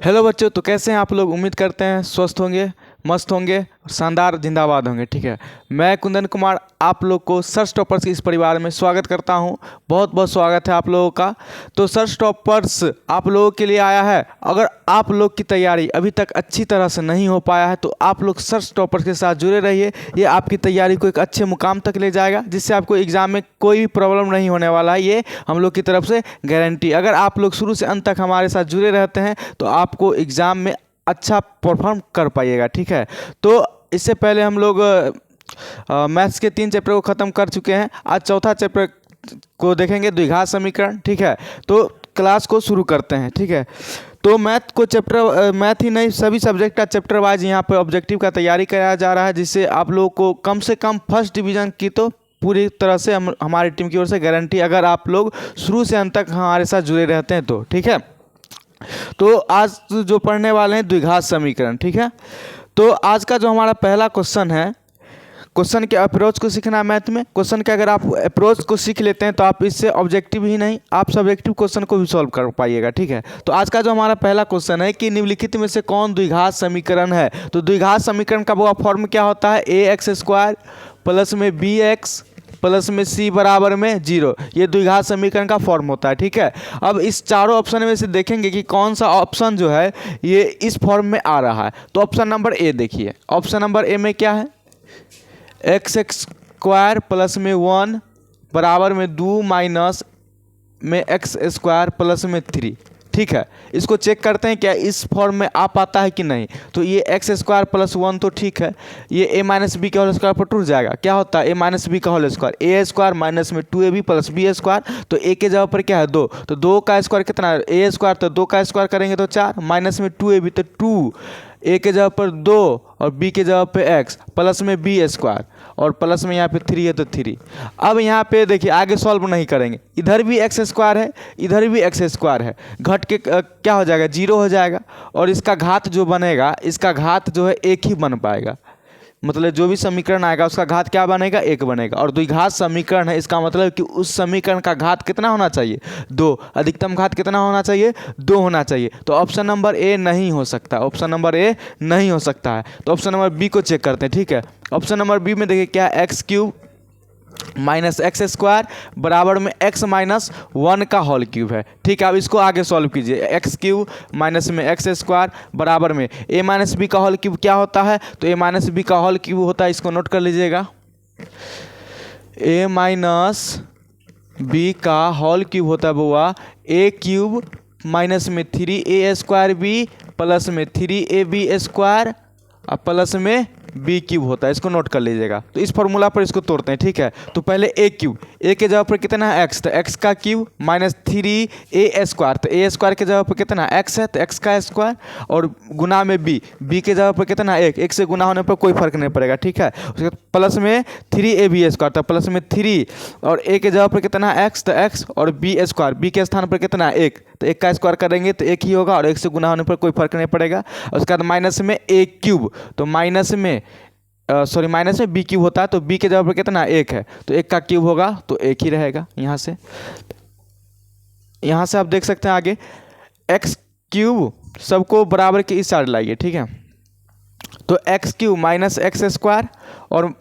Hello बच्चों, तो कैसे हैं आप लोग। उम्मीद करते हैं स्वस्थ होंगे, मस्त होंगे, शानदार जिंदाबाद होंगे। ठीक है, मैं कुंदन कुमार आप लोग को सर्च टॉपर्स के इस परिवार में स्वागत करता हूं। बहुत बहुत स्वागत है आप लोगों का। तो सर्च टॉपर्स आप लोगों के लिए आया है। अगर आप लोग की तैयारी अभी तक अच्छी तरह से नहीं हो पाया है तो आप लोग सर्च टॉपर्स के साथ जुड़े रहिए। ये आपकी तैयारी को एक अच्छे मुकाम तक ले जाएगा, जिससे आपको एग्ज़ाम में कोई भी प्रॉब्लम नहीं होने वाला है। ये हम लोग की तरफ से गारंटी। अगर आप लोग शुरू से अंत तक हमारे साथ जुड़े रहते हैं तो आपको एग्ज़ाम में अच्छा परफॉर्म कर पाइएगा। ठीक है, तो इससे पहले हम लोग मैथ्स के 3 चैप्टर को ख़त्म कर चुके हैं। आज चौथा चैप्टर को देखेंगे, द्विघात समीकरण। ठीक है, तो क्लास को शुरू करते हैं। ठीक है, तो मैथ ही नहीं, सभी सब्जेक्ट का चैप्टर वाइज यहाँ पर ऑब्जेक्टिव का तैयारी कराया जा रहा है, जिससे आप लोगों को कम से कम फर्स्ट डिवीज़न की तो पूरी तरह से हमारी टीम की ओर से गारंटी, अगर आप लोग शुरू से अंत तक हमारे साथ जुड़े रहते हैं तो। ठीक है, तो आज जो पढ़ने वाले हैं द्विघात समीकरण। ठीक है, तो आज का जो हमारा पहला क्वेश्चन है, क्वेश्चन के अप्रोच को सीखना है मैथ में। क्वेश्चन के अगर आप अप्रोच को सीख लेते हैं तो आप इससे ऑब्जेक्टिव ही नहीं, आप सब्जेक्टिव क्वेश्चन को भी सॉल्व कर पाइएगा। ठीक है, तो आज का जो हमारा पहला क्वेश्चन है कि निम्नलिखित में से कौन द्विघात समीकरण है। तो द्विघात समीकरण का वो फॉर्म क्या होता है, ax² प्लस में bx प्लस में c बराबर में 0। ये द्विघात समीकरण का फॉर्म होता है। ठीक है, अब इस चारों ऑप्शन में से देखेंगे कि कौन सा ऑप्शन जो है ये इस फॉर्म में आ रहा है। तो ऑप्शन नंबर ए देखिए, ऑप्शन नंबर ए में क्या है, x² प्लस में 1 बराबर में 2 माइनस में x² प्लस में 3। ठीक है, इसको चेक करते हैं क्या इस फॉर्म में आ पाता है कि नहीं। तो ये x² प्लस 1 तो ठीक है, ये a माइनस बी के होल स्क्वायर पर टूट जाएगा। क्या होता है a माइनस बी का होल स्क्वायर, a² माइनस में 2ab प्लस b²। तो a के जगह पर क्या है 2, तो 2 का स्क्वायर कितना है, a² तो 2 का स्क्वायर करेंगे तो 4, माइनस में 2ab तो 2, a के जगह पर 2 और b के जगह पे x प्लस में b² और प्लस में यहाँ पे 3 है तो 3। अब यहाँ पे देखिए आगे सॉल्व नहीं करेंगे, इधर भी x² है, इधर भी x² है, घट के क्या हो जाएगा 0 हो जाएगा। और इसका घात जो बनेगा, इसका घात जो है 1 ही बन पाएगा। मतलब जो भी समीकरण आएगा उसका घात क्या बनेगा, 1 बनेगा। और द्विघात समीकरण है, इसका मतलब कि उस समीकरण का घात कितना होना चाहिए, 2। अधिकतम घात कितना होना चाहिए, 2 होना चाहिए। तो ऑप्शन नंबर ए नहीं हो सकता, ऑप्शन नंबर ए नहीं हो सकता है। तो ऑप्शन नंबर बी को चेक करते हैं। ठीक है, ऑप्शन नंबर बी में देखिए क्या है, x³ माइनस x² बराबर में x माइनस 1 का होल क्यूब है। ठीक है, अब इसको आगे सॉल्व कीजिए, x³ माइनस में x² बराबर में a माइनस बी का होल क्यूब क्या होता है, तो a माइनस बी का होल क्यूब होता है, इसको नोट कर लीजिएगा, a माइनस बी का होल क्यूब होता है बुआ a³ माइनस में 3a² प्लस में 3ab² और प्लस में b³ होता है। इसको नोट कर लीजिएगा। तो इस फॉर्मूला पर इसको तोड़ते हैं। ठीक है, तो पहले a³ a के जगह पर कितना है x, तो x का क्यूब माइनस 3a², तो a² के जगह पर कितना x है, तो x का स्क्वायर और गुना में b के जगह पर कितना 1 से गुना होने पर कोई फर्क नहीं पड़ेगा। ठीक है, उसके प्लस में 3ab², तो प्लस में 3 और a के जगह पर कितना x, तो x और b² b के स्थान पर कितना 1, तो 1 का स्क्वायर करेंगे तो 1 ही होगा और 1 से गुना होने पर कोई फर्क नहीं पड़ेगा। उसके बाद माइनस में a³, तो माइनस में माइनस में b³ होता है, तो b के जगह पर कितना 1 है, तो 1 का क्यूब होगा तो 1 ही रहेगा। यहाँ से आप देख सकते हैं आगे x³ सबको बराबर के इस साइड लाइए। ठीक है, तो x³ माइनस x² और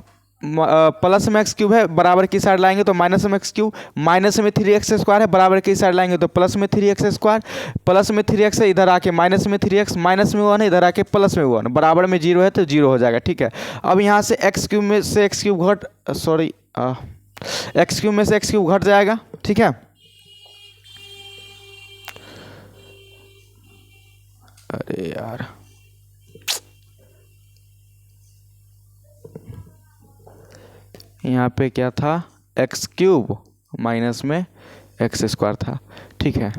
प्लस में x³ है, बराबर की साइड लाएंगे तो माइनस में x³ माइनस में 3x² है, बराबर की साइड लाएंगे तो प्लस में 3x², प्लस में 3x है, इधर आके माइनस में 3x, माइनस में 1 है, इधर आके प्लस में 1, बराबर में 0 है तो 0 हो जाएगा। ठीक है, अब यहाँ से x³ में से x³ घट जाएगा। ठीक है, अरे यार यहाँ पे क्या था, x³ माइनस में x² था। ठीक है,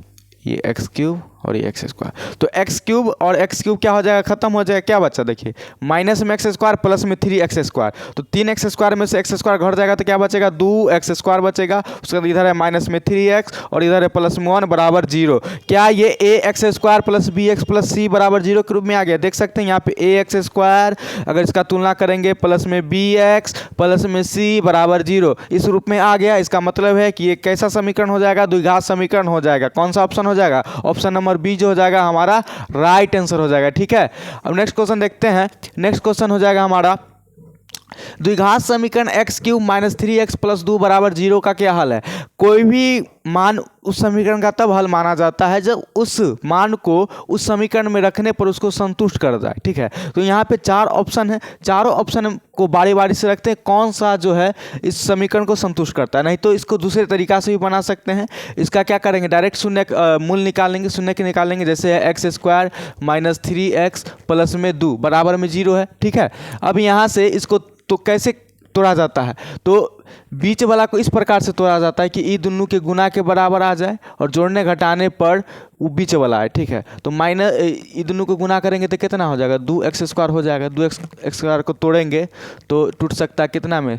ये x³ और ये x², तो x³ और x³ क्या हो जाएगा, खत्म हो जाएगा। क्या बच्चा देखिए, माइनस में x² प्लस में 3x², तो 3x² में से x² घट जाएगा तो क्या बचेगा, 2x² बचेगा। उसके बाद इधर है माइनस में 3x और इधर है प्लस में 1 बराबर 0। क्या ये ax² plus bx plus c बराबर 0 के रूप में आ गया। देख सकते हैं यहाँ पे ax² अगर इसका तुलना करेंगे प्लस में bx प्लस में c बराबर 0 इस रूप में आ गया। इसका मतलब है कि ये कैसा समीकरण हो जाएगा, द्विघात समीकरण हो जाएगा। कौन सा ऑप्शन हो जाएगा, ऑप्शन नंबर नंबर बी जो हो जाएगा हमारा राइट आंसर हो जाएगा। ठीक है, अब नेक्स्ट क्वेश्चन देखते हैं। नेक्स्ट क्वेश्चन हो जाएगा हमारा द्विघात समीकरण x cube minus 3x plus 2 बराबर 0 का क्या हल है। कोई भी मान उस समीकरण का तब हल माना जाता है जब उस मान को उस समीकरण में रखने पर उसको संतुष्ट कर जाए। ठीक है, तो यहाँ पे 4 ऑप्शन है, चारों ऑप्शन को बारी बारी से रखते हैं, कौन सा जो है इस समीकरण को संतुष्ट करता है। नहीं तो इसको दूसरे तरीका से भी बना सकते हैं। इसका क्या करेंगे, डायरेक्ट शून्य मूल निकालेंगे, शून्य के निकालेंगे। जैसे है x² माइनस 3x प्लस में 2 बराबर में 0 है। ठीक है, अब यहाँ से इसको तो कैसे तोड़ा जाता है, तो बीच वाला को इस प्रकार से तोड़ा जाता है कि ई दोनों के गुना के बराबर आ जाए और जोड़ने घटाने पर वो बीच वाला है। ठीक है, तो माइनस ई दोनों को गुना करेंगे तो कितना हो जाएगा, 2x² हो जाएगा। 2x² को तोड़ेंगे तो टूट सकता है कितना में,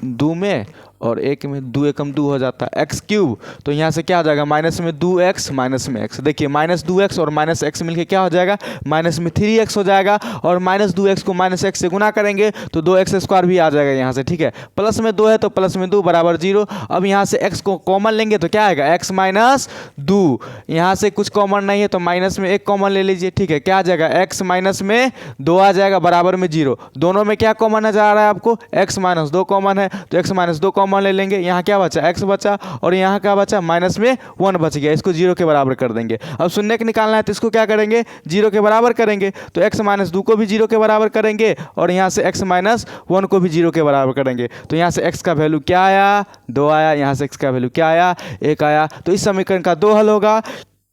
2 में, और 1 में 2 एकम 2 हो जाता है x क्यूब। तो यहाँ से क्या हो जाएगा, माइनस में 2x माइनस में x। देखिए माइनस 2x और माइनस x मिलके क्या हो जाएगा, माइनस में 3x हो जाएगा। और माइनस 2x को माइनस x से गुना करेंगे तो 2x² भी आ जाएगा यहाँ से। ठीक है, प्लस में 2 है तो प्लस में 2 बराबर 0। अब यहाँ से x को कॉमन लेंगे तो क्या आएगा, x माइनस 2। यहाँ से कुछ कॉमन नहीं है तो माइनस में 1 कॉमन ले लीजिए। ठीक है, क्या आ जाएगा, x माइनस में 2 आ जाएगा बराबर में 0। दोनों में क्या कॉमन नजर आ रहा है आपको, x माइनस 2 कॉमन है तो x माइनस 2 कॉमन ले लेंगे। यहाँ क्या बचा, x बचा, और यहाँ क्या बचा, माइनस में 1 बच गया। इसको 0 के बराबर कर देंगे। अब शून्य के निकालना है तो इसको क्या करेंगे, 0 के बराबर करेंगे। तो x माइनस 2 को भी 0 के बराबर करेंगे और यहाँ से x माइनस 1 को भी 0 के बराबर करेंगे। तो यहाँ से x का वैल्यू क्या आया, 2 आया। यहाँ से x का वैल्यू क्या आया, 1 आया। तो इस समीकरण का 2 हल होगा।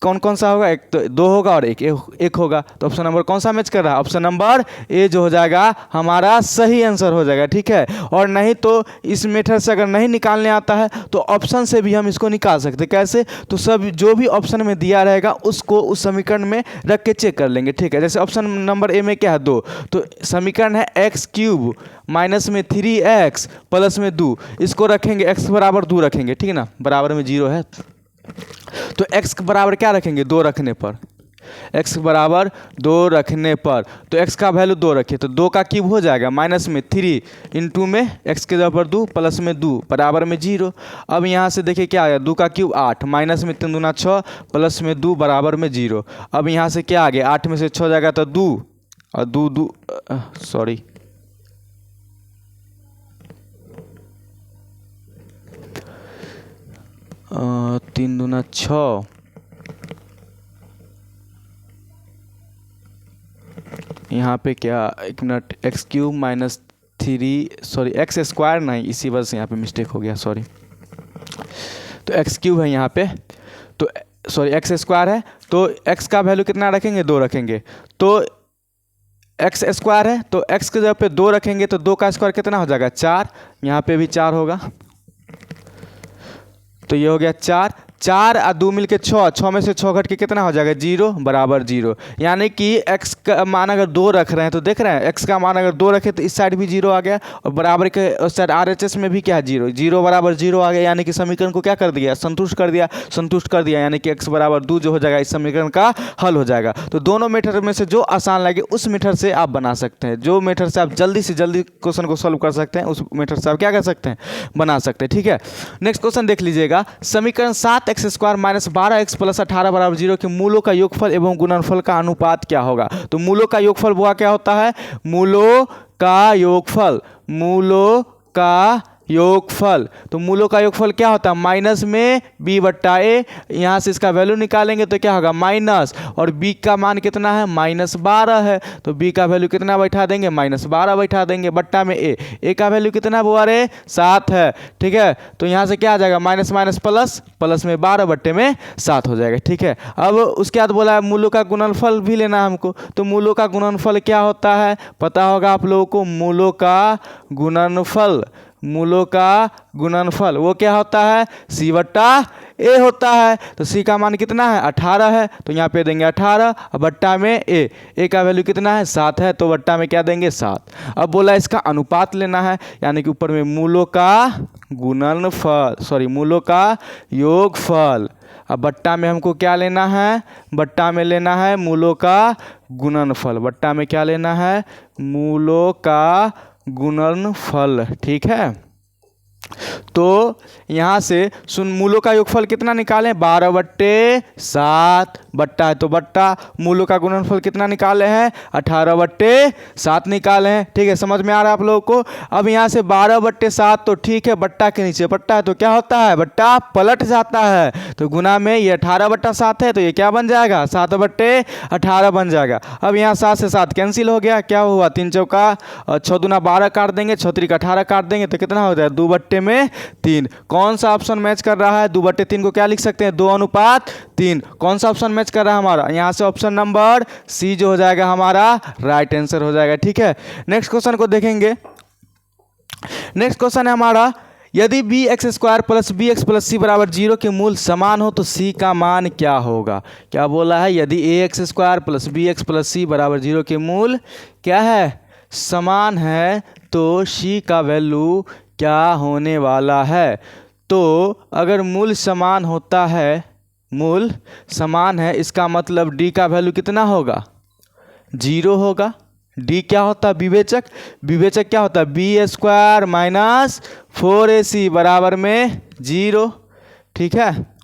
कौन कौन सा होगा, एक तो 2 होगा और एक होगा। तो ऑप्शन नंबर कौन सा मैच कर रहा है, ऑप्शन नंबर ए जो हो जाएगा हमारा सही आंसर हो जाएगा। ठीक है, और नहीं तो इस मेथड से अगर नहीं निकालने आता है तो ऑप्शन से भी हम इसको निकाल सकते हैं। कैसे, तो सब जो भी ऑप्शन में दिया रहेगा उसको उस समीकरण में रख के चेक कर लेंगे। ठीक है, जैसे ऑप्शन नंबर ए में क्या है, 2, तो समीकरण है x क्यूब माइनस में 3x प्लस में 2। इसको रखेंगे x बराबर 2 रखेंगे। ठीक है ना, बराबर में 0 है तो x बराबर क्या रखेंगे, 2 रखने पर, x बराबर 2 रखने पर तो x का वैल्यू 2 रखिए तो 2 का क्यूब हो जाएगा माइनस में 3 इंटू में x के जगह पर 2 प्लस में 2 बराबर में 0। अब यहाँ से देखिए क्या आ गया, 2 का क्यूब 8 माइनस में 3 दूना 6 प्लस में 2 बराबर में 0। अब यहाँ से क्या आ गया, 8 में से 6 जाएगा तो 2 और 2 सॉरी 3 दूना 6 यहाँ पे क्या, एक minute, x cube minus 3 sorry x² नहीं, इसी वजह से यहाँ पे मिस्टेक हो गया, सॉरी। तो x क्यूब है यहाँ पे, तो सॉरी x² है तो x का वैल्यू कितना रखेंगे, 2 रखेंगे। तो x² है तो x के जगह पे 2 रखेंगे तो 2 का स्क्वायर कितना हो जाएगा, 4। यहाँ पे भी 4 होगा तो ये हो गया 4 और 2 मिलके 6 में से 6 घट के कितना हो जाएगा, 0 बराबर 0। यानी कि x का मान अगर 2 रख रहे हैं तो देख रहे हैं x का मान अगर 2 रखे तो इस साइड भी 0 आ गया और बराबर के उस साइड RHS में भी क्या है, 0 बराबर 0 आ गया। यानी कि समीकरण को क्या कर दिया, संतुष्ट कर दिया। यानी कि x बराबर 2 जो हो जाएगा इस समीकरण का हल हो जाएगा। तो दोनों मेथड में से जो आसान लगे उस मेथड से आप बना सकते हैं। जो मेथड से आप जल्दी से जल्दी क्वेश्चन को सॉल्व कर सकते हैं उस मेथड से आप क्या कर सकते हैं, बना सकते हैं। ठीक है, नेक्स्ट क्वेश्चन देख लीजिएगा। समीकरण 7x² माइनस 12x प्लस 18 बराबर 0 के मूलों का योगफल एवं गुणनफल का अनुपात क्या होगा। तो मूलों का योगफल वो क्या होता है, मूलों का योगफल तो मूलों का योगफल क्या होता है, माइनस में b बट्टा a। यहाँ से इसका वैल्यू निकालेंगे तो क्या होगा, माइनस, और b का मान कितना है, -12 है तो b का वैल्यू कितना बैठा देंगे, -12 बैठा देंगे बट्टा में a का वैल्यू कितना हुआ रे, 7 है। ठीक है, तो यहाँ से क्या आ जाएगा, माइनस माइनस प्लस में 12 बट्टे में 7 हो जाएगा। ठीक है, अब उसके बाद बोला है मूलों का गुणनफल भी लेना है हमको। तो मूलों का गुणनफल क्या होता है, पता होगा आप लोगों को। मूलों का गुणनफल वो क्या होता है, c बट्टा a होता है। तो c का मान कितना है, 18 है तो यहाँ पे देंगे 18 और बट्टा में a का वैल्यू कितना है, 7 है तो बट्टा में क्या देंगे, 7। अब बोला इसका अनुपात लेना है, यानी कि ऊपर में मूलों का योगफल। अब बट्टा में हमको क्या लेना है, बट्टा में लेना है मूलों का गुणनफल। बट्टा में क्या लेना है, मूलों का गुणनफल। ठीक है, तो यहाँ से मूलों का योगफल कितना निकालें, 12/7 बट्टा है तो बट्टा, मूलों का गुणनफल कितना निकाले हैं, 18/7 निकाले हैं। ठीक है, समझ में आ रहा है आप लोगों को। अब यहाँ से 12/7 तो ठीक है, बट्टा के नीचे बट्टा है तो क्या होता है, बट्टा पलट जाता है, तो गुना में ये 18/7 है तो ये क्या बन जाएगा, 7/18 बन जाएगा। अब यहाँ 7 से 7 कैंसिल हो गया, क्या हुआ, 3 चौका 6 दूना 12 काट देंगे, 6 3 18 काट देंगे तो कितना हो जाएगा, 2/3। कौन सा ऑप्शन मैच कर रहा है, 2/3 को क्या लिख सकते हैं, 2:3। कौन सा ऑप्शन मैच कर रहा है हमारा, यहाँ से ऑप्शन नंबर सी जो हो जाएगा हमारा राइट आंसर हो जाएगा। ठीक है, नेक्स्ट क्वेश्चन को देखेंगे। नेक्स्ट क्वेश्चन है हमारा, यदि B X square plus B X plus C बराबर 0 के मूल समान हो तो सी का मान क्या होगा। क्या बोला है, यदि A X square plus B X plus C बराबर 0 के मूल क्या है, समान है, तो सी का वैल्यू क्या होने वाला है। तो अगर मूल समान होता है, मूल समान है, इसका मतलब डी का वैल्यू कितना होगा, 0 होगा। डी क्या होता है, विवेचक, विवेचक क्या होता है, बी स्क्वायर माइनस 4ac बराबर में 0। ठीक है,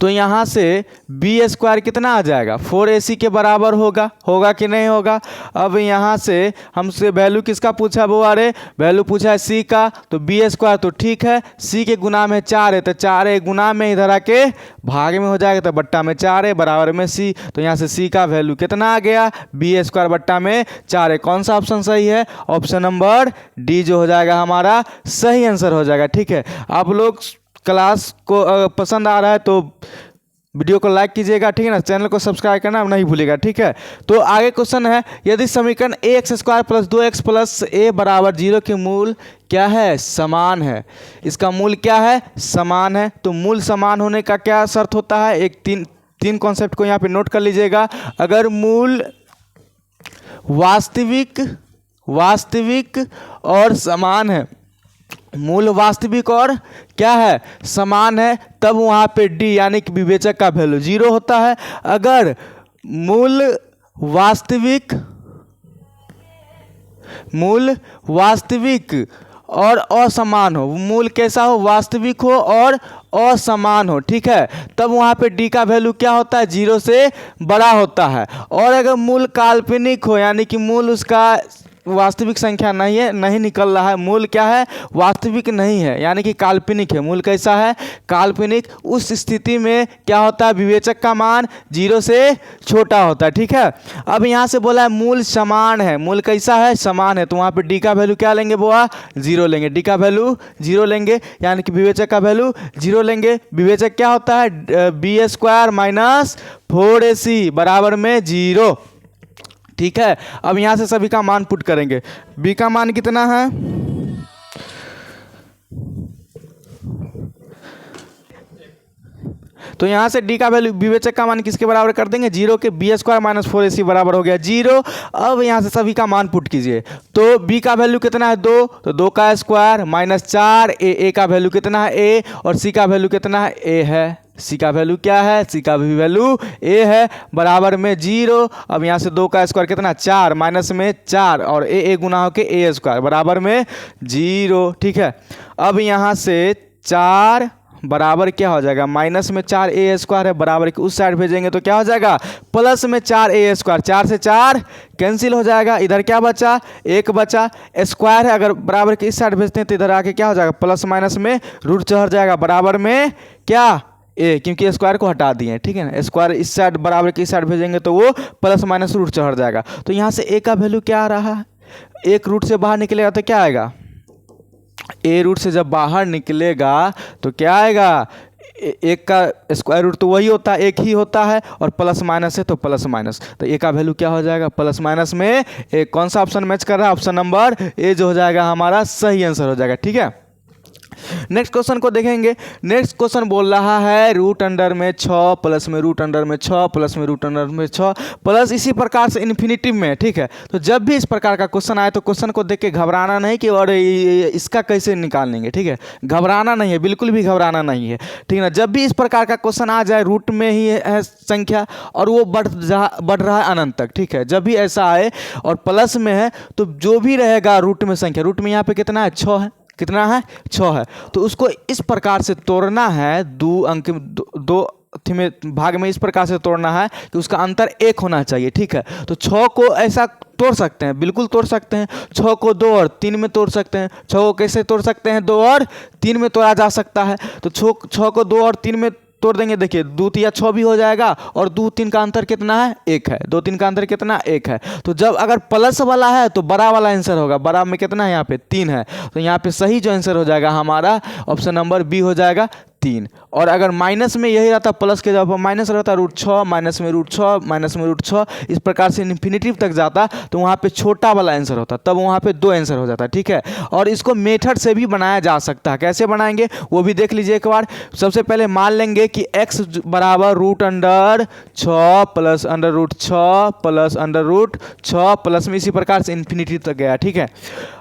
तो यहाँ से बी स्क्वायर कितना आ जाएगा, 4ac के बराबर होगा, होगा कि नहीं होगा। अब यहाँ से हमसे वैल्यू किसका पूछा, वो अरे वैल्यू पूछा है सी का, तो बी स्क्वायर तो ठीक है, सी के गुना में 4 है तो 4 है गुना में इधर आके भाग में हो जाएगा तो बट्टा में 4 है बराबर में सी, तो यहाँ से सी का वैल्यू कितना आ गया, बी स्क्वायर बट्टा में 4 है। कौन सा ऑप्शन सही है, ऑप्शन नंबर डी जो हो जाएगा हमारा सही आंसर हो जाएगा। ठीक है, आप लोग क्लास को पसंद आ रहा है तो वीडियो को लाइक कीजिएगा, ठीक है ना, चैनल को सब्सक्राइब करना नहीं भूलिएगा। ठीक है, तो आगे क्वेश्चन है, यदि समीकरण A X square plus 2x plus A बराबर 0 के मूल क्या है, समान है, इसका मूल क्या है, समान है। तो मूल समान होने का क्या शर्त होता है, एक तीन कॉन्सेप्ट को यहाँ पे नोट कर लीजिएगा। अगर मूल वास्तविक और समान है, मूल वास्तविक और क्या है, समान है, तब वहाँ पे डी यानी कि विवेचक का वैल्यू 0 होता है। अगर मूल वास्तविक और असमान हो, मूल कैसा हो, वास्तविक हो और असमान हो, ठीक है, तब वहाँ पे डी का वैल्यू क्या होता है, 0 से बड़ा होता है। और अगर मूल काल्पनिक हो यानी कि मूल उसका वास्तविक संख्या नहीं निकल रहा है, मूल क्या है, वास्तविक नहीं है यानी कि काल्पनिक है, मूल कैसा है, काल्पनिक, उस स्थिति में क्या होता है, विवेचक का मान 0 से छोटा होता है। ठीक है, अब यहाँ से बोला है मूल समान है, मूल कैसा है, समान है, तो वहाँ पे डी का वैल्यू क्या लेंगे, बुआ 0 लेंगे, डी का वैल्यू 0 लेंगे यानी कि विवेचक का वैल्यू 0 लेंगे। विवेचक क्या होता है, बी स्क्वायर माइनस 4ac बराबर में 0। ठीक है, अब यहाँ से सभी का मान पुट करेंगे, बी का मान कितना है, तो यहाँ से डी का वैल्यू विवेचक का मान किसके बराबर कर देंगे, 0 के, बी स्क्वायर माइनस 4ac बराबर हो गया 0। अब यहाँ से सभी का मान पुट कीजिए, तो बी का वैल्यू कितना है 2, तो 2 का स्क्वायर माइनस 4, ए का वैल्यू कितना है ए, और सी का वैल्यू कितना है ए है, सी का वैल्यू क्या है, सी का भी वैल्यू ए है बराबर में 0। अब यहाँ से 2 का स्क्वायर कितना 4 माइनस में 4 और ए गुना होके ए स्क्वायर बराबर में 0। ठीक है, अब यहाँ से 4 बराबर क्या हो जाएगा, माइनस में 4 ए स्क्वायर है बराबर के उस साइड भेजेंगे तो क्या हो जाएगा, प्लस में 4 ए स्क्वायर, 4 से 4 कैंसिल हो जाएगा, इधर क्या बचा, 1 बचा, स्क्वायर है अगर बराबर के इस साइड भेजते हैं तो इधर आके क्या हो जाएगा, प्लस माइनस में रूट चढ़ जाएगा बराबर में क्या ए, क्योंकि स्क्वायर को हटा दिए, ठीक है ना, स्क्वायर इस साइड बराबर की इस साइड भेजेंगे तो वो प्लस माइनस रूट चढ़ जाएगा। तो यहाँ से ए का वैल्यू क्या आ रहा है, 1 रूट से बाहर निकलेगा तो क्या आएगा, ए रूट से जब बाहर निकलेगा तो क्या आएगा, 1 का स्क्वायर रूट तो वही होता है, 1 ही होता है, और प्लस माइनस है तो प्लस माइनस, तो ए का वैल्यू क्या हो जाएगा, प्लस माइनस में एक कौन सा ऑप्शन मैच कर रहा है, ऑप्शन नंबर ए जो हो जाएगा हमारा सही आंसर हो जाएगा। ठीक है, नेक्स्ट क्वेश्चन को देखेंगे। नेक्स्ट क्वेश्चन बोल रहा है रूट अंडर में 6 प्लस में रूट अंडर में 6 प्लस में रूट अंडर में 6 प्लस इसी प्रकार से इन्फिनिटिव में। ठीक है, तो जब भी इस प्रकार का क्वेश्चन आए तो क्वेश्चन को देख के घबराना नहीं कि और इसका कैसे निकाल लेंगे। ठीक है, घबराना नहीं है, बिल्कुल भी घबराना नहीं है। ठीक है ना, जब भी इस प्रकार का क्वेश्चन आ जाए, रूट में ही है संख्या और वो बढ़ रहा है अनंत तक। ठीक है, जब भी ऐसा आए और प्लस में है तो जो भी रहेगा रूट में संख्या, रूट में यहाँ पे कितना है 6 है, कितना है 6 है। तो उसको इस प्रकार से तोड़ना है, दो अंक दो में भाग में इस प्रकार से तोड़ना है कि उसका अंतर 1 होना चाहिए। ठीक है, तो 6 को ऐसा तोड़ सकते हैं, बिल्कुल तोड़ सकते हैं। 6 को 2 और 3 में तोड़ सकते हैं। 6 को कैसे तोड़ सकते हैं? 2 और 3 में तोड़ा जा सकता है। तो 6 को 2 और 3 में तोड़ देंगे, देखिए 2 तिया 6 भी हो जाएगा और 2 3 का अंतर कितना है? 1 है। 2 3 का अंतर कितना? 1 है। तो जब अगर प्लस वाला है तो बड़ा वाला आंसर होगा। बड़ा में कितना है? यहाँ पे 3 है। तो यहाँ पे सही जो आंसर हो जाएगा हमारा ऑप्शन नंबर बी हो जाएगा 3। और अगर माइनस में यही रहता, प्लस के जगह पर माइनस रहता √6, माइनस में √6, माइनस में √6, इस प्रकार से इन्फिनिटिव तक जाता तो वहाँ पे छोटा वाला आंसर होता, तब वहाँ पे 2 आंसर हो जाता। ठीक है, और इसको मेथड से भी बनाया जा सकता है। कैसे बनाएंगे वो भी देख लीजिए एक बार। सबसे पहले मान लेंगे कि x बराबर √6 प्लस √6 प्लस √6 प्लस में इसी प्रकार से इन्फिनिटी तक गया। ठीक है,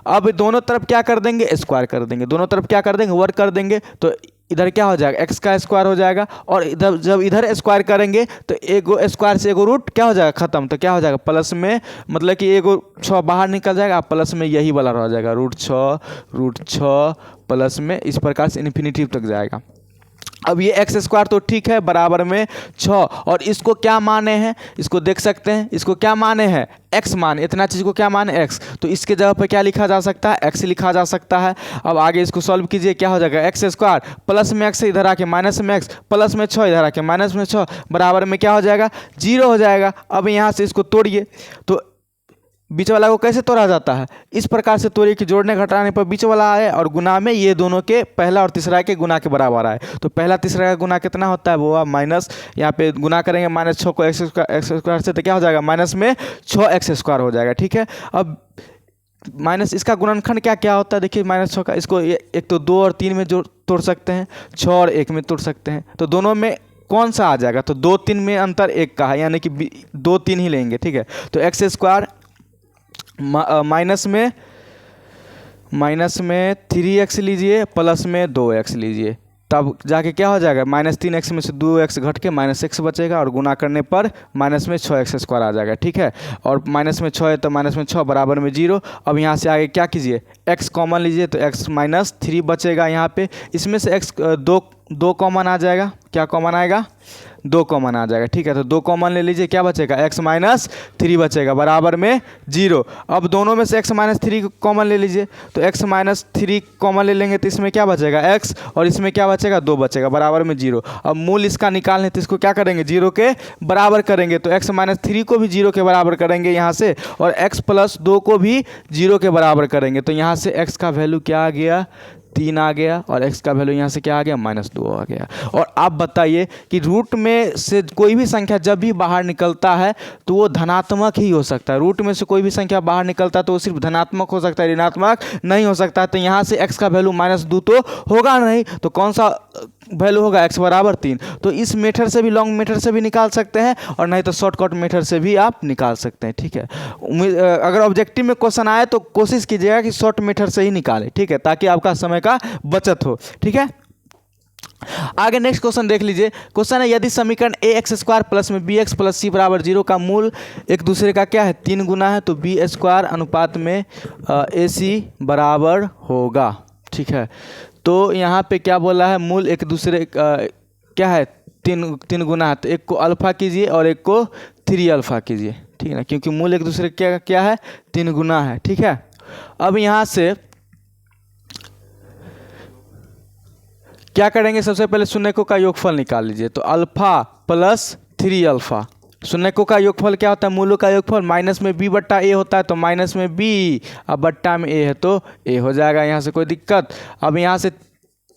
अब दोनों तरफ क्या कर देंगे? स्क्वायर कर देंगे। दोनों तरफ क्या कर देंगे? वर्ग कर देंगे। तो इधर क्या हो जाएगा? x का स्क्वायर हो जाएगा। और इधर जब इधर स्क्वायर करेंगे तो एगो स्क्वायर से एगो रूट क्या हो जाएगा? खत्म। तो क्या हो जाएगा? प्लस में, मतलब कि एगो 6 बाहर निकल जाएगा, प्लस में यही वाला रह जाएगा √6 प्लस में इस प्रकार से इन्फिनिटी तक जाएगा। अब ये एक्स स्क्वायर तो ठीक है, बराबर में 6, और इसको क्या माने हैं? इसको देख सकते हैं, इसको क्या माने हैं? एक्स माने, इतना चीज़ को क्या माने? एक्स। तो इसके जगह पर क्या लिखा जा सकता है? एक्स लिखा जा सकता है। अब आगे इसको सॉल्व कीजिए, क्या हो जाएगा? एक्स स्क्वायर प्लस में एक्स इधर आके माइनस में एक्स प्लस में 6 इधर आके माइनस में 6 बराबर में क्या हो जाएगा? 0 हो जाएगा। अब यहाँ से इसको तोड़िए, तो बीच वाला को कैसे तोड़ा जाता है? इस प्रकार से तोड़िए कि जोड़ने घटाने पर बीच वाला आए और गुना में ये दोनों के पहला और तीसरा के गुना के बराबर आए। तो पहला तीसरा का गुना कितना होता है? वो माइनस, यहाँ पे गुना करेंगे -6 को एक्स स्क्वायर से, तो क्या हो जाएगा? माइनस में 6x² हो जाएगा। ठीक है, अब माइनस इसका गुणनखंड क्या क्या होता है? देखिए -6 का, इसको एक तो 2 और 3 में जोड़ तोड़ सकते हैं, 6 और 1 में तोड़ सकते हैं। तो दोनों में कौन सा आ जाएगा? तो 2 3 में अंतर 1 का है, यानी कि 2 3 ही लेंगे। ठीक है, तो x² माइनस में 3x लीजिए प्लस में 2x लीजिए, तब जाके क्या हो जाएगा? -3x में से 2x घट के -x बचेगा और गुना करने पर माइनस में 6x² आ जाएगा। ठीक है, और माइनस में 6 है तो माइनस में 6 बराबर में 0। अब यहाँ से आगे क्या कीजिए? x कॉमन लीजिए, तो x -3 बचेगा यहाँ पे। इसमें से x 2 कॉमन आ जाएगा। क्या कॉमन आएगा? 2 कॉमन आ जाएगा। ठीक है, तो 2 कॉमन ले लीजिए, क्या बचेगा? x -3 बचेगा बराबर में 0। अब दोनों में से x -3 कॉमन ले लीजिए, तो x -3 कॉमन ले लेंगे तो इसमें क्या बचेगा? x, और इसमें क्या बचेगा? 2 बचेगा बराबर में 0। अब मूल इसका निकालने तो इसको क्या करेंगे? 0 के बराबर करेंगे, तो x -3 को भी 0 के बराबर करेंगे यहाँ से, और x + 2 को भी 0 के बराबर करेंगे। तो यहाँ से x का वैल्यू क्या आ गया? 3 आ गया, और x का वैल्यू यहाँ से क्या आ गया? -2 आ गया। और आप बताइए कि रूट में से कोई भी संख्या जब भी बाहर निकलता है तो वो धनात्मक ही हो सकता है। रूट में से कोई भी संख्या बाहर निकलता है तो वो सिर्फ धनात्मक हो सकता है, ऋणात्मक नहीं हो सकता है। तो यहाँ से x का वैल्यू -2 तो होगा नहीं, तो कौन सा वैल्यू होगा? x बराबर 3। तो इस मेथड से भी, लॉन्ग मेथड से भी निकाल सकते हैं, और नहीं तो शॉर्टकट मेथड से भी आप निकाल सकते हैं। ठीक है, अगर ऑब्जेक्टिव में क्वेश्चन आए तो कोशिश कीजिएगा कि शॉर्ट मेथड से ही निकालें। ठीक है, ताकि आपका समय का बचत हो। ठीक है, आगे नेक्स्ट क्वेश्चन देख लीजिए। क्वेश्चन है, यदि समीकरण ax² प्लस में bx + c बराबर 0 का मूल एक दूसरे का क्या है? 3 गुना है, तो b² अनुपात में ac बराबर होगा। ठीक है, तो यहाँ पे क्या बोला है? मूल एक दूसरे क्या है? 3 गुना है, तो एक को अल्फा कीजिए और एक को 3 अल्फा कीजिए। ठीक है ना, क्योंकि मूल एक दूसरे क्या है? 3 गुना है। ठीक है, अब यहाँ से क्या करेंगे? सबसे पहले शून्यकों का योगफल निकाल लीजिए, तो अल्फा + 3 अल्फा। शून्यकों का योगफल क्या होता है? मूलों का योगफल माइनस में b बट्टा a होता है, तो माइनस में b, अब बट्टा में a है तो a हो जाएगा। यहाँ से कोई दिक्कत? अब यहाँ से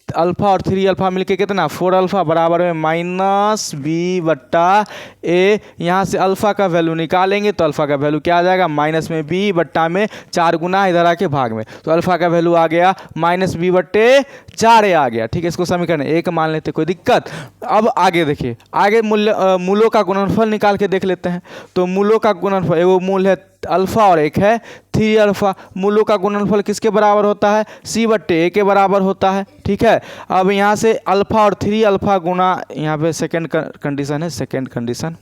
अल्फा और 3 अल्फा मिलके कितना? 4 अल्फा बराबर में -b बट्टा a। यहाँ से अल्फा का वैल्यू निकालेंगे तो अल्फा का वैल्यू क्या आ जाएगा? माइनस में b बट्टा में 4 गुना इधर आके भाग में, तो अल्फा का वैल्यू आ गया -b/4a आ गया। ठीक है, इसको समीकरण 1 मान लेते, कोई दिक्कत? अब आगे देखिए, आगे मूलों का गुणनफल निकाल के देख लेते हैं। तो मूलों का गुणनफल, एगो मूल है अल्फा और एक है 3 अल्फा। मूलों का गुणनफल किसके बराबर होता है? c/a के बराबर होता है। ठीक है, अब यहाँ से अल्फा और 3 अल्फा गुना, यहाँ पे सेकंड कंडीशन है, सेकंड कंडीशन।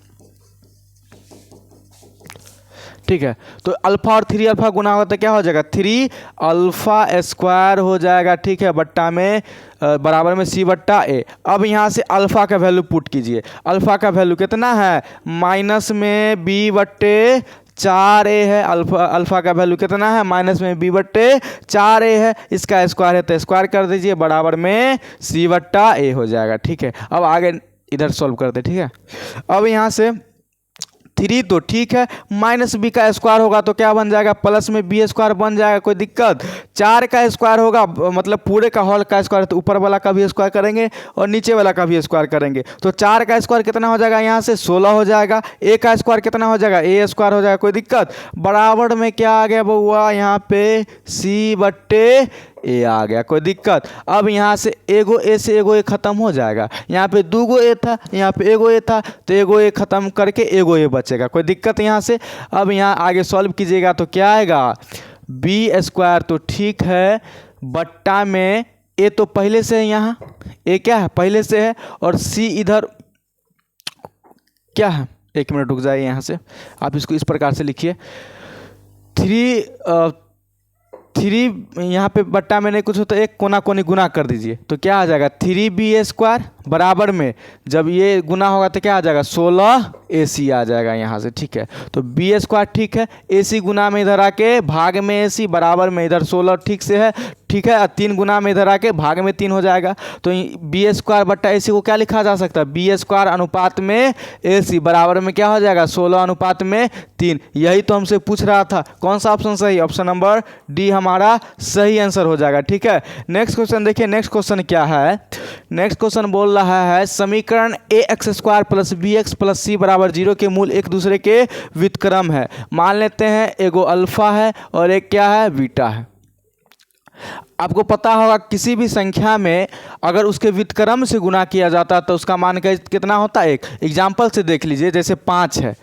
ठीक है। तो अल्फा और 3 अल्फा गुना होगा तो क्या हो जाएगा 3 अल्फा स्क्वायर हो जाएगा, ठीक है, बट्टा में बराबर में सी बट्टा ए। अब यहाँ से अल्फा का वैल्यू पुट कीजिए। अल्फा का वैल्यू कितना है माइनस में बी बट्टे 4a है। अल्फा का वैल्यू कितना है माइनस में बी बट्टे 4a है। इसका स्क्वायर है तो स्क्वायर कर दीजिए, बराबर में सी बट्टा ए हो जाएगा, ठीक है। अब आगे इधर सॉल्व करते, ठीक है। अब यहाँ से 3 तो ठीक है, माइनस बी का स्क्वायर होगा तो क्या बन जाएगा प्लस में बी स्क्वायर बन जाएगा, कोई दिक्कत। 4 का स्क्वायर होगा मतलब पूरे का होल का स्क्वायर, तो ऊपर वाला का भी स्क्वायर करेंगे और नीचे वाला का भी स्क्वायर करेंगे। तो 4 का स्क्वायर कितना हो जाएगा यहाँ से 16 हो जाएगा। ए का स्क्वायर कितना हो जाएगा ए स्क्वायर हो जाएगा, कोई दिक्कत। बराबर में क्या आ गया बउआ यहाँ पे सी बट्टे ए आ गया, कोई दिक्कत। अब यहाँ से एगो ए से एगो ए खत्म हो जाएगा। यहाँ पे 2 गो ए था, यहाँ पे एगो ए था, तो एगो ए खत्म करके एगो ए बचेगा, कोई दिक्कत यहाँ से। अब यहाँ आगे सॉल्व कीजिएगा तो क्या आएगा बी स्क्वायर तो ठीक है, बट्टा में ए तो पहले से है, यहाँ ए क्या है पहले से है, और सी इधर क्या है, 1 मिनट रुक जाइए। यहाँ से आप इसको इस प्रकार से लिखिए 3 यहाँ पे बट्टा में नहीं कुछ हो तो एक कोना कोनी गुना कर दीजिए तो क्या आ जाएगा 3b स्क्वायर बराबर में जब ये गुना होगा तो क्या आ जाएगा 16ac आ जाएगा यहाँ से, ठीक है। तो बी स्क्वायर ठीक है, ac गुना में इधर आके भाग में ac बराबर में इधर 16 ठीक से है, ठीक है। 3 गुना में इधर आके भाग में 3 हो जाएगा। तो बी स्क्वायर बट्टा ac को क्या लिखा जा सकता है बी स्क्वायर अनुपात में ac बराबर में क्या हो जाएगा 16 अनुपात में 3। यही तो हमसे पूछ रहा था, कौन सा ऑप्शन सही, ऑप्शन नंबर डी हमारा सही आंसर हो जाएगा, ठीक है। नेक्स्ट क्वेश्चन देखिए, नेक्स्ट क्वेश्चन क्या है। नेक्स्ट क्वेश्चन बोल रहा है समीकरण A X square plus B X plus C बराबर 0 के मूल एक दूसरे के व्युत्क्रम है। मान लेते हैं एगो अल्फा है और एक क्या है बीटा है। आपको पता होगा किसी भी संख्या में अगर उसके व्युत्क्रम से गुना किया जाता है तो उसका मान कितना होता है 1। एग्जाम्पल से देख लीजिए, जैसे 5 है,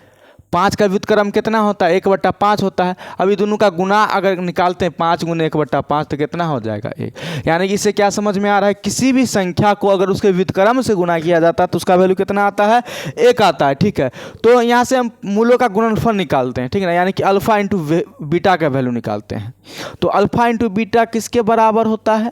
5 का व्युत्क्रम कितना होता है 1/5 होता है। अभी दोनों का गुना अगर निकालते हैं 5 गुने 1/5 तो कितना हो जाएगा 1। यानी कि इससे क्या समझ में आ रहा है किसी भी संख्या को अगर उसके व्युत्क्रम से गुना किया जाता है तो उसका वैल्यू कितना आता है 1 आता है, ठीक है। तो यहाँ से हम मूलों का गुणनफल निकालते हैं, ठीक है ना, यानी कि अल्फा इंटू बीटा का वैल्यू निकालते हैं। तो अल्फा इंटू बीटा किसके बराबर होता है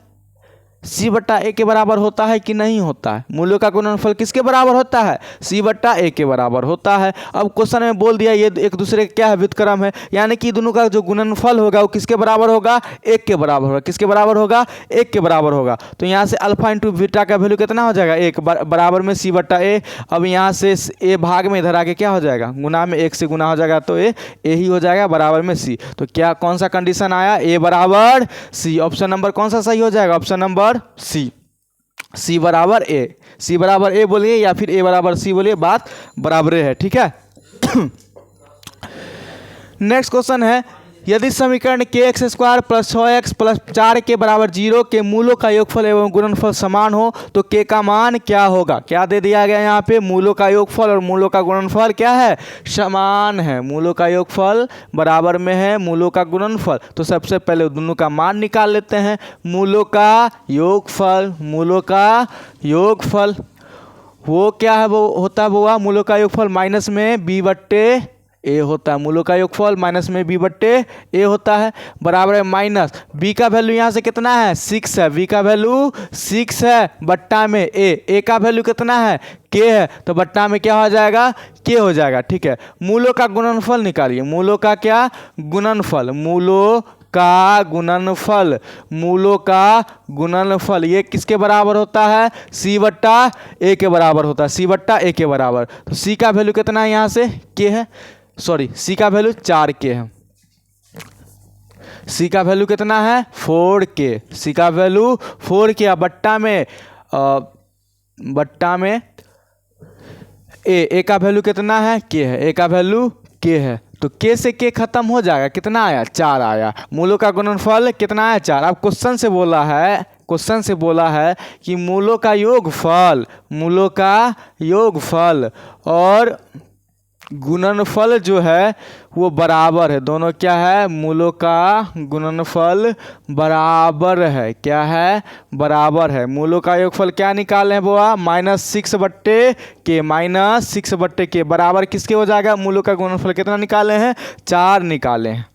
सी बट्टा ए के बराबर होता है कि नहीं होता है। मूल्यों का गुणनफल किसके बराबर होता है सी बट्टा ए के बराबर होता है। अब क्वेश्चन में बोल दिया ये एक दूसरे का क्या है व्युत्क्रम है, यानी कि दोनों का जो गुणनफल होगा वो किसके बराबर होगा 1 के बराबर होगा। किसके बराबर होगा 1 के बराबर होगा। तो यहाँ से अल्फा इंटू बीटा का वैल्यू कितना हो जाएगा 1 बराबर में सी बट्टा ए। अब यहाँ से ए भाग में इधर आके क्या हो जाएगा गुना में 1 से गुना हो जाएगा तो ए ही हो जाएगा बराबर में सी। तो क्या कौन सा कंडीशन आया ए बराबर सी। ऑप्शन नंबर कौन सा सही हो जाएगा ऑप्शन नंबर सी बराबर ए। सी बराबर ए बोलिए या फिर ए बराबर सी बोलिए, बात बराबर है, ठीक है। नेक्स्ट क्वेश्चन है यदि समीकरण के x square plus 6x plus 4 के बराबर 0 के मूलों का योगफल एवं गुणनफल समान हो तो के का मान क्या होगा। क्या दे दिया गया यहाँ पे मूलों का योगफल और मूलों का गुणनफल क्या है समान है। मूलों का योगफल बराबर में है मूलों का गुणनफल। तो सबसे पहले दोनों का मान निकाल लेते हैं। मूलों का योगफल, मूलों का योगफल वो क्या है वो होता है वो मूलों का योगफल माइनस में बी बट्टे ए होता है। मूलों का योगफल माइनस में बी बट्टे ए होता है बराबर है माइनस बी का वैल्यू यहाँ से कितना है 6 है, बी का वैल्यू 6 है बट्टा में ए का वैल्यू कितना है के है तो बट्टा में क्या हो जाएगा के हो जाएगा, ठीक है। मूलों का गुणनफल निकालिए। मूलों का क्या गुणनफल, मूलों का गुणनफल, मूलों का गुणनफल ये किसके बराबर होता है सी बट्टा ए के बराबर होता है, सी बट्टा ए के बराबर। तो सी का वैल्यू कितना है यहाँ से के है, सॉरी सी का वैल्यू 4k है। सी का वैल्यू कितना है 4k, सी का वैल्यू 4k बट्टा में ए का वैल्यू कितना है के है, ए का वैल्यू के है। तो के से के खत्म हो जाएगा, कितना आया 4 आया। मूलों का गुणनफल कितना आया 4। अब क्वेश्चन से बोला है कि मूलों का योगफल, मूलों का योगफल और गुणनफल जो है वो बराबर है, दोनों क्या है, मूलों का गुणनफल बराबर है, क्या है, बराबर है। मूलों का योगफल क्या निकाले हैं बुआ, -6/k, -6/k बराबर किसके हो जाएगा, मूलों का गुणनफल कितना निकाले हैं, 4 निकाले हैं।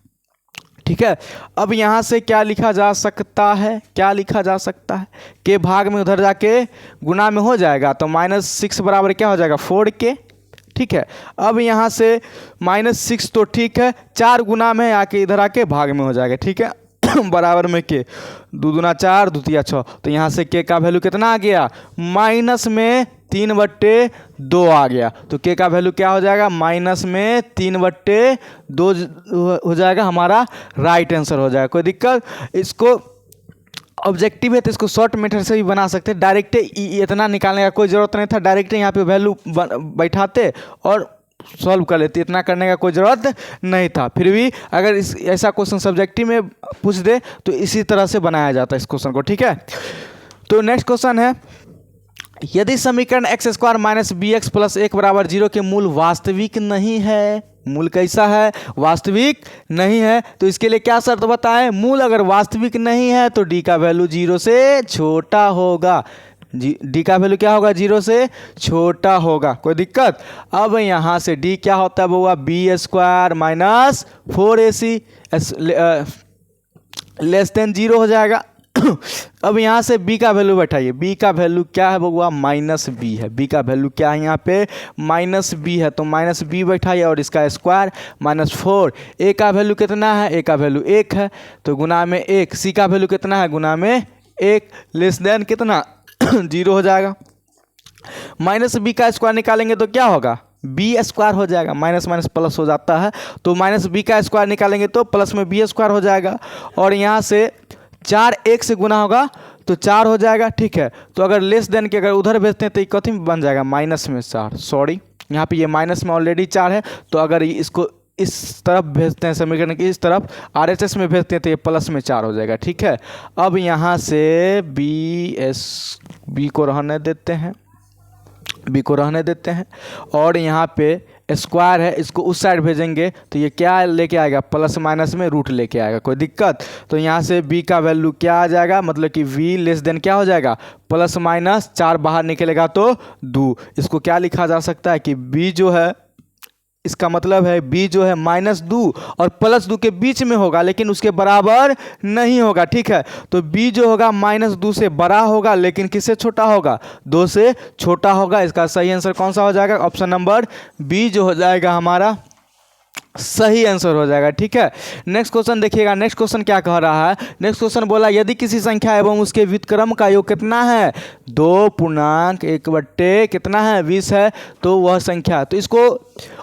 ठीक है, अब यहाँ से क्या लिखा जा सकता है, क्या लिखा जा सकता है, के भाग में उधर जाके गुना में हो जाएगा, तो -6 बराबर क्या हो जाएगा, 4k। ठीक है, अब यहाँ से -6 तो ठीक है, 4 गुना में आके इधर आके भाग में हो जाएगा। ठीक है बराबर में के, 2 दूना 4, 2 तिया 6, तो यहाँ से के का वैल्यू कितना आ गया, माइनस में 3/2 आ गया। तो के का वैल्यू क्या हो जाएगा, माइनस में 3/2 हो जाएगा, हमारा राइट आंसर हो जाएगा। कोई दिक्कत, इसको ऑब्जेक्टिव है तो इसको शॉर्ट मेथड से भी बना सकते हैं, डायरेक्ट इतना निकालने का कोई ज़रूरत नहीं था, डायरेक्ट यहाँ पे वैल्यू बैठाते और सॉल्व कर लेते, इतना करने का कोई ज़रूरत नहीं था। फिर भी अगर ऐसा क्वेश्चन सब्जेक्टिव में पूछ दे तो इसी तरह से बनाया जाता है इस क्वेश्चन को। ठीक है, तो नेक्स्ट क्वेश्चन है, यदि समीकरण x² - bx + 1 = 0 के मूल वास्तविक नहीं है, मूल कैसा है, वास्तविक नहीं है, तो इसके लिए क्या शर्त बताएं, मूल अगर वास्तविक नहीं है तो d का वैल्यू 0 से छोटा होगा, d का वैल्यू क्या होगा, 0 से छोटा होगा। कोई दिक्कत, अब यहाँ से d क्या होता है बुआ, b² - 4ac <0 हो जाएगा। अब यहाँ से b का वैल्यू बैठाइए, b का वैल्यू क्या है बउआ, -b है, b का वैल्यू क्या है यहाँ पे, -b है, तो -b बैठाइए और इसका स्क्वायर -4, a का वैल्यू कितना है, a का वैल्यू 1 है, तो गुना में 1, c का वैल्यू कितना है, गुना में 1, लेस देन कितना 0 हो जाएगा। -b का स्क्वायर निकालेंगे तो क्या होगा, b² हो जाएगा, माइनस माइनस प्लस हो जाता है, तो -b का स्क्वायर निकालेंगे तो प्लस में b² हो जाएगा, और यहाँ से 4 1 से गुना होगा तो 4 हो जाएगा। ठीक है, तो अगर लेस देन के अगर उधर भेजते हैं तो ये कथी में बन जाएगा, -4, सॉरी यहाँ पे ये माइनस में ऑलरेडी 4 है, तो अगर इसको इस तरफ भेजते हैं, समीकरण की इस तरफ RHS में भेजते हैं तो ये प्लस में 4 हो जाएगा। ठीक है, अब यहाँ से b को रहने देते हैं, b को रहने देते हैं, और यहाँ पे स्क्वायर है, इसको उस साइड भेजेंगे तो ये क्या लेके आएगा, प्लस माइनस में रूट लेके आएगा। कोई दिक्कत, तो यहाँ से b का वैल्यू क्या आ जाएगा, मतलब कि v लेस देन क्या हो जाएगा, +-4 बाहर निकलेगा तो 2। इसको क्या लिखा जा सकता है कि b जो है, इसका मतलब है b जो है -2 और +2 के बीच में होगा, लेकिन उसके बराबर नहीं होगा। ठीक है, तो b जो होगा -2 से बड़ा होगा, लेकिन किससे छोटा होगा, 2 से छोटा होगा। इसका सही आंसर कौन सा हो जाएगा, ऑप्शन नंबर b जो हो जाएगा हमारा सही आंसर हो जाएगा। ठीक है, नेक्स्ट क्वेश्चन देखिएगा, नेक्स्ट क्वेश्चन क्या कह रहा है, नेक्स्ट क्वेश्चन बोला यदि किसी संख्या एवं उसके व्युत्क्रम का योग कितना है, 2.1 कितना है 20 है, तो वह संख्या, तो इसको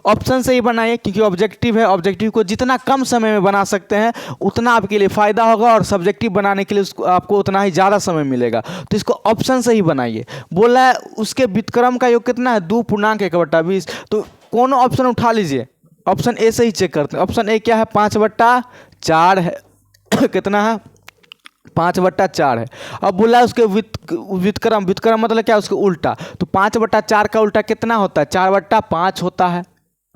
ऑप्शन से ही बनाइए क्योंकि ऑब्जेक्टिव है, ऑब्जेक्टिव को जितना कम समय में बना सकते हैं उतना आपके लिए फ़ायदा होगा, और सब्जेक्टिव बनाने के लिए आपको उतना ही ज़्यादा समय मिलेगा, तो इसको ऑप्शन से ही बनाइए। बोला है उसके व्युत्क्रम का योग कितना है, 2.1/20, तो कौन ऑप्शन उठा लीजिए, ऑप्शन ए से ही चेक करते हैं। ऑप्शन ए क्या है, 5/4 है कितना है, 5/4 है। अब बोला उसके व्युत्क्रम, व्युत्क्रम मतलब क्या, उसके उल्टा, तो 5/4 का उल्टा कितना होता है, 4/5 होता है।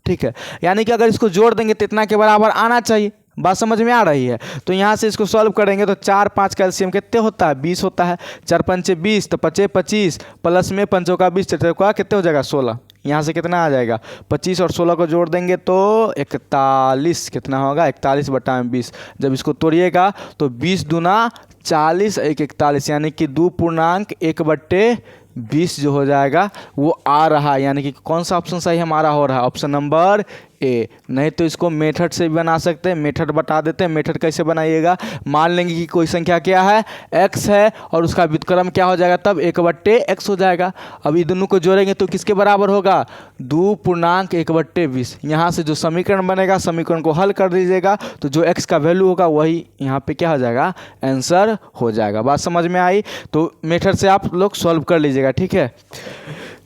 ठीक है, यानी कि अगर इसको जोड़ देंगे तो इतना के बराबर आना चाहिए, बात समझ में आ रही है। तो यहाँ से इसको सॉल्व करेंगे तो 4 5 का एलसीएम कितने होता है, 20 होता है, 4 पंचे 20, तो 5 25, प्लस में 5 का 20, 4 का कितने हो जाएगा 16, यहाँ से कितना आ जाएगा 25 और 16 को जोड़ देंगे तो 41, कितना होगा 41/20। जब इसको तोड़िएगा तो 20 दूना 40, 1 41, यानी कि 2.1/20 जो हो जाएगा वो आ रहा है, यानी कि कौन सा ऑप्शन सही हमारा हो रहा है, ऑप्शन नंबर ए। नहीं तो इसको मेथड से भी बना सकते हैं, मेथड बता देते हैं, मेथड कैसे बनाइएगा, मान लेंगे कि कोई संख्या क्या है x है और उसका व्युत्क्रम क्या हो जाएगा, तब 1/x हो जाएगा। अब ये दोनों को जोड़ेंगे तो किसके बराबर होगा, 2.1/20। यहाँ से जो समीकरण बनेगा, समीकरण को हल कर दीजिएगा तो जो x का वैल्यू होगा वही यहाँ पे क्या हो जाएगा, आंसर हो जाएगा। बात समझ में आई, तो मेथड से आप लोग सॉल्व कर लीजिएगा। ठीक है,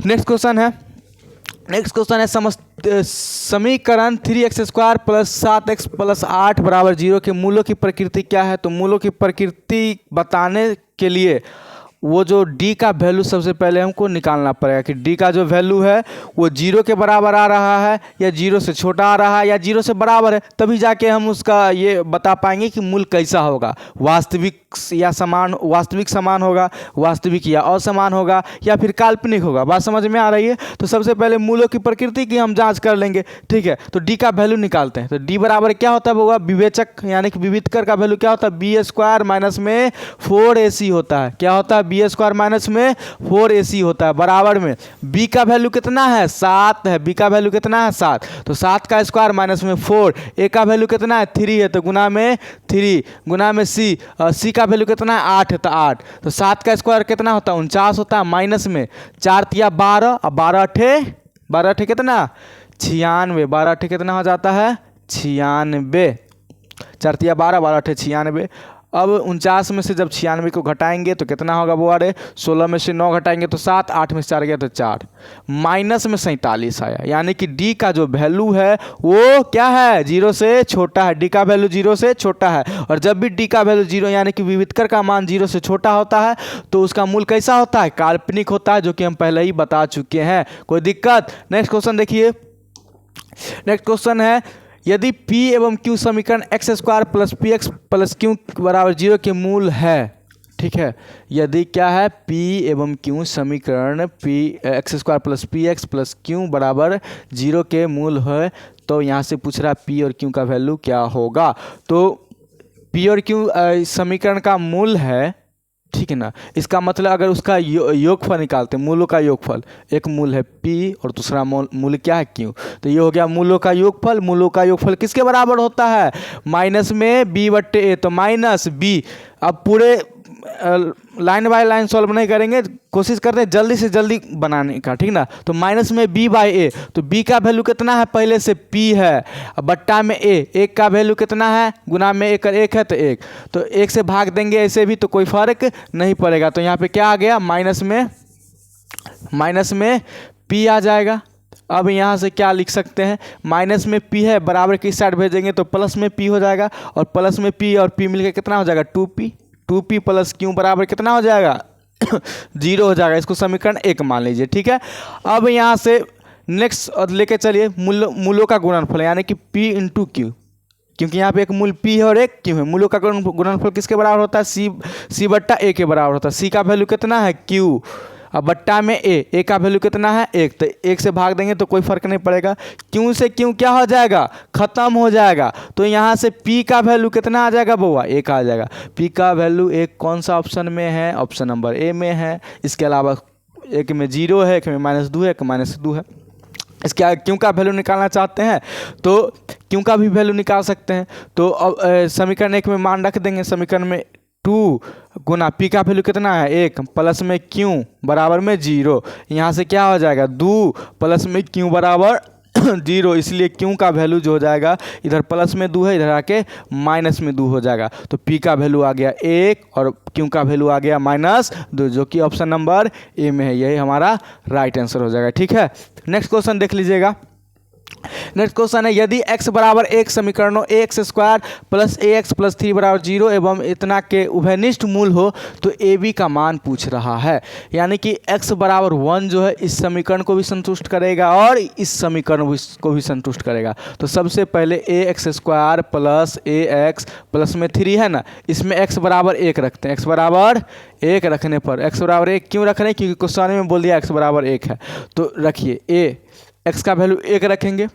नेक्स्ट क्वेश्चन है, नेक्स्ट क्वेश्चन है समीकरण 3x² + 7x + 8 = 0 के मूलों की प्रकृति क्या है। तो मूलों की प्रकृति बताने के लिए वो जो डी का वैल्यू सबसे पहले हमको निकालना पड़ेगा कि डी का जो वैल्यू है वो 0 के बराबर आ रहा है या 0 से छोटा आ रहा है या 0 से बराबर है, तभी जाके हम उसका ये बता पाएंगे कि मूल कैसा होगा, वास्तविक या समान, वास्तविक समान होगा, वास्तविक या असमान होगा या फिर काल्पनिक होगा। बात समझ में आ रही है? तो सबसे पहले मूलों की प्रकृति की हम जांच कर लेंगे, ठीक है। तो डी का वैल्यू निकालते हैं। तो डी बराबर क्या होता है होगा, विवेचक यानी कि विविधकर का वैल्यू क्या होता है, बी स्क्वायर माइनस में 4ac होता है। क्या होता है, बी स्क्वायर माइनस में 4ac होता है, बराबर में बी का वैल्यू कितना है, 7 है। बी का वैल्यू कितना है, 7। तो 7 का स्क्वायर माइनस में 4, ए का वैल्यू कितना है, 3 है, तो गुना में 3, गुना में सी, सी का वैल्यू कितना है, 8 है, तो 8। तो 7 का स्क्वायर कितना होता है, 49 होता है, माइनस में 4 तिया 12 और 12 अठे कितना, 96। 12 अठे कितना हो जाता है, 96। 4 तिया 12, 12 अठे 96। अब 49 में से जब 96 को घटाएंगे तो कितना होगा वो, अरे 16 में से 9 घटाएंगे तो 7, 8 में से 4 गया तो 4, माइनस में 47 आया। यानी कि डी का जो वैल्यू है वो क्या है, 0 से छोटा है। डी का वैल्यू 0 से छोटा है, और जब भी डी का वैल्यू 0 यानी कि विविधकर का मान 0 से छोटा होता है तो उसका मूल कैसा होता है, काल्पनिक होता है, जो कि हम पहले ही बता चुके हैं। कोई दिक्कत? नेक्स्ट क्वेश्चन देखिए। नेक्स्ट क्वेश्चन है, यदि P एवं Q समीकरण x square plus P x plus Q बराबर 0 के मूल है, ठीक है। यदि क्या है, P एवं Q समीकरण P x square plus P x plus Q बराबर 0 के मूल है, तो यहाँ से पूछ रहा है P और Q का वैल्यू क्या होगा। तो P और Q समीकरण का मूल है, ठीक है ना। इसका मतलब अगर उसका योगफल निकालते हैं, मूलों का योगफल, एक मूल है P और दूसरा मूल क्या है Q, तो ये हो गया मूलों का योगफल। मूलों का योगफल किसके बराबर होता है, माइनस में b बट्टे a, तो माइनस b। अब पूरे लाइन बाय लाइन सॉल्व नहीं करेंगे, कोशिश करते हैं जल्दी से जल्दी बनाने का, ठीक ना। तो माइनस में b बाई ए, तो b का वैल्यू कितना है, पहले से p है, अब बट्टा में a, एक का वैल्यू कितना है, गुना में एक है तो 1, तो 1 से भाग देंगे ऐसे भी तो कोई फर्क नहीं पड़ेगा। तो यहाँ पे क्या आ गया, माइनस में p आ जाएगा। अब यहाँ से क्या लिख सकते हैं, माइनस में p है, बराबर किस साइड भेजेंगे तो प्लस में p हो जाएगा, और प्लस में p और p मिलकर कितना हो जाएगा, 2p प्लस क्यू बराबर कितना हो जाएगा 0 हो जाएगा। इसको समीकरण 1 मान लीजिए, ठीक है। अब यहाँ से नेक्स्ट लेके चलिए, मूलों का गुणनफल यानी कि p इंटू क्यू, क्योंकि यहाँ पे एक मूल p है और एक q है। मूलों का गुणनफल किसके बराबर होता है, c बट्टा a के बराबर होता है। c का वैल्यू कितना है, q, अब बट्टा में a का वैल्यू कितना है 1, तो 1 से भाग देंगे तो कोई फर्क नहीं पड़ेगा। क्यों से क्यों क्या हो जाएगा, खत्म हो जाएगा। तो यहाँ से p का वैल्यू कितना आ जाएगा बउआ, 1 आ जाएगा। p का वैल्यू 1 कौन सा ऑप्शन में है, ऑप्शन नंबर ए में है। इसके अलावा एक में 0 है, एक में -2 है, एक -2 है। इसके क्यों का वैल्यू निकालना चाहते हैं तो क्यों का भी वैल्यू निकाल सकते हैं। तो अब समीकरण 1 में मान रख देंगे, समीकरण में 2 गुना p का वैल्यू कितना है 1 प्लस में q बराबर में 0। यहाँ से क्या हो जाएगा 2 प्लस में q बराबर 0, इसलिए q का वैल्यू जो हो जाएगा, इधर प्लस में 2 है, इधर आके माइनस में 2 हो जाएगा। तो p का वैल्यू आ गया 1 और q का वैल्यू आ गया -2, जो कि ऑप्शन नंबर ए में है। यही हमारा राइट आंसर हो जाएगा, ठीक है। नेक्स्ट क्वेश्चन देख लीजिएगा। नेक्स्ट क्वेश्चन है, यदि x बराबर 1 समीकरणों ax square plus ax plus 3 बराबर 0 एवं इतना के उभयनिष्ठ मूल हो तो ab का मान पूछ रहा है। यानी कि x बराबर 1 जो है इस समीकरण को भी संतुष्ट करेगा और इस समीकरण को भी संतुष्ट करेगा। तो सबसे पहले ax square plus ax plus में 3 है ना, इसमें x बराबर 1 रखते हैं। x बराबर 1 रखने पर, x बराबर 1 क्यों रख रहे हैं, क्योंकि क्वेश्चन में बोल दिया x बराबर 1 है। तो रखिए x का वैल्यू 1 रखेंगे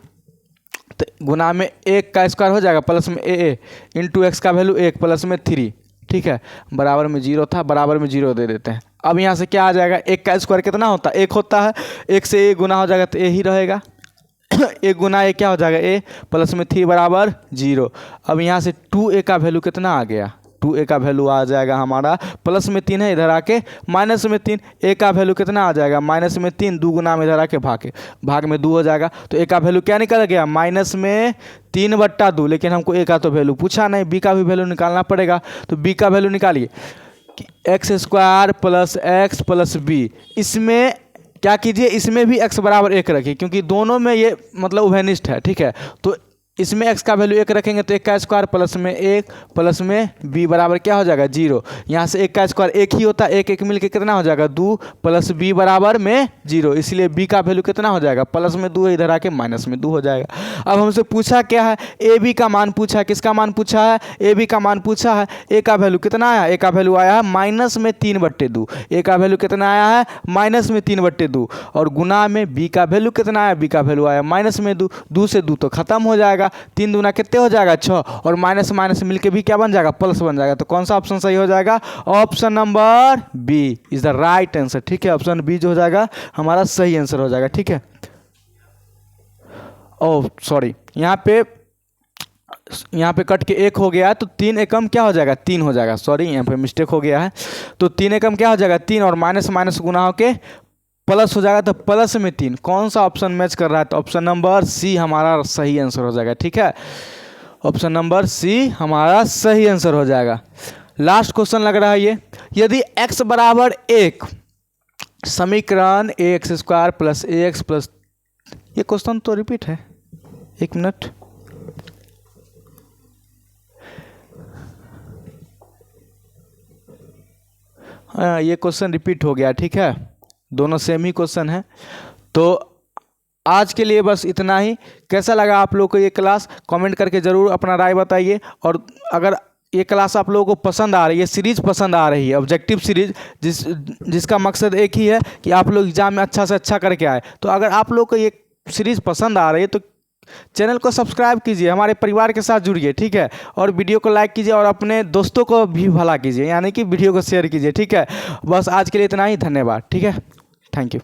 तो गुना में 1 का स्क्वायर हो जाएगा प्लस में a इंटू एक्स का वैल्यू 1 प्लस में 3, ठीक है। बराबर में 0 था, बराबर में 0 दे देते हैं। अब यहाँ से क्या आ जाएगा, 1 का स्क्वायर कितना होता है 1 होता है, 1 से a गुना हो जाएगा तो a ही रहेगा। 1 गुना a क्या हो जाएगा a प्लस में 3 बराबर 0। अब यहाँ से 2a का वैल्यू कितना आ गया, 2a का वैल्यू आ जाएगा हमारा प्लस में 3 है, इधर आके माइनस में 3, a का वैल्यू कितना आ जाएगा माइनस में 3, 2 गुना में इधर आके भाग में 2 हो जाएगा। तो a का वैल्यू क्या निकल गया माइनस में 3/2, लेकिन हमको a का तो वैल्यू पूछा नहीं, b का भी वैल्यू निकालना पड़ेगा। तो b का वैल्यू निकालिए, x square plus x plus b। इसमें क्या कीजिए, इसमें भी x बराबर 1 रखिए, क्योंकि दोनों में ये मतलब उभयनिष्ठ है, ठीक है। तो इसमें x का वैल्यू 1 रखेंगे तो 1 का स्क्वायर प्लस में 1 प्लस में b बराबर क्या हो जाएगा 0। यहाँ से 1 का स्क्वायर 1 ही होता है, 1 1 मिल के कितना हो जाएगा 2 प्लस b बराबर में 0, इसलिए b का वैल्यू कितना हो जाएगा प्लस में 2 इधर आके माइनस में 2 हो जाएगा। अब हमसे पूछा क्या है, ए बी का मान पूछा है। किसका मान पूछा है, ए बी का मान पूछा है। ए का वैल्यू कितना आया, ए का वैल्यू आया है माइनस में 3/2। ए का वैल्यू कितना आया है माइनस में 3/2 और गुना में बी का वैल्यू कितना आया, बी का वैल्यू आया माइनस में 2। 2 से 2 तो खत्म हो जाएगा, 3 दूना कितने हो जाएगा 6 और माइनस माइनस मिलके भी क्या बन जाएगा प्लस बन जाएगा। तो कौन सा ऑप्शन सही हो जाएगा, option number B is the right answer. ठीक है, ऑप्शन बी जो हो जाएगा हमारा सही आंसर हो जाएगा। ठीक है, ओह सॉरी, यहाँ पे कट के 1 हो गया है तो 3 एकम क्या हो जाएगा 3 हो जाएगा। सॉरी, यहाँ पे मिस्टेक हो गया है। तो 3 एकम क्या हो जाएगा 3 और माइनस माइनस गुना होके प्लस हो जाएगा, तो प्लस में 3। कौन सा ऑप्शन मैच कर रहा है, तो ऑप्शन नंबर सी हमारा सही आंसर हो जाएगा। ठीक है, ऑप्शन नंबर सी हमारा सही आंसर हो जाएगा। लास्ट क्वेश्चन लग रहा है ये, यदि x बराबर 1 समीकरण ax² प्लस ax प्लस, ये क्वेश्चन तो रिपीट है, 1 मिनट। हाँ, ये क्वेश्चन रिपीट हो गया। ठीक है, दोनों सेम ही क्वेश्चन है। तो आज के लिए बस इतना ही। कैसा लगा आप लोगों को ये क्लास, कमेंट करके ज़रूर अपना राय बताइए। और अगर ये क्लास आप लोगों को पसंद आ रही है, सीरीज़ पसंद आ रही है, ऑब्जेक्टिव सीरीज जिसका मकसद एक ही है कि आप लोग एग्ज़ाम में अच्छा से अच्छा करके आए, तो अगर आप लोग को ये सीरीज़ पसंद आ रही है तो चैनल को सब्सक्राइब कीजिए, हमारे परिवार के साथ जुड़िए। ठीक है, और वीडियो को लाइक कीजिए और अपने दोस्तों को भी भला कीजिए, यानी कि वीडियो को शेयर कीजिए। ठीक है, बस आज के लिए इतना ही, धन्यवाद। ठीक है, थैंक यू।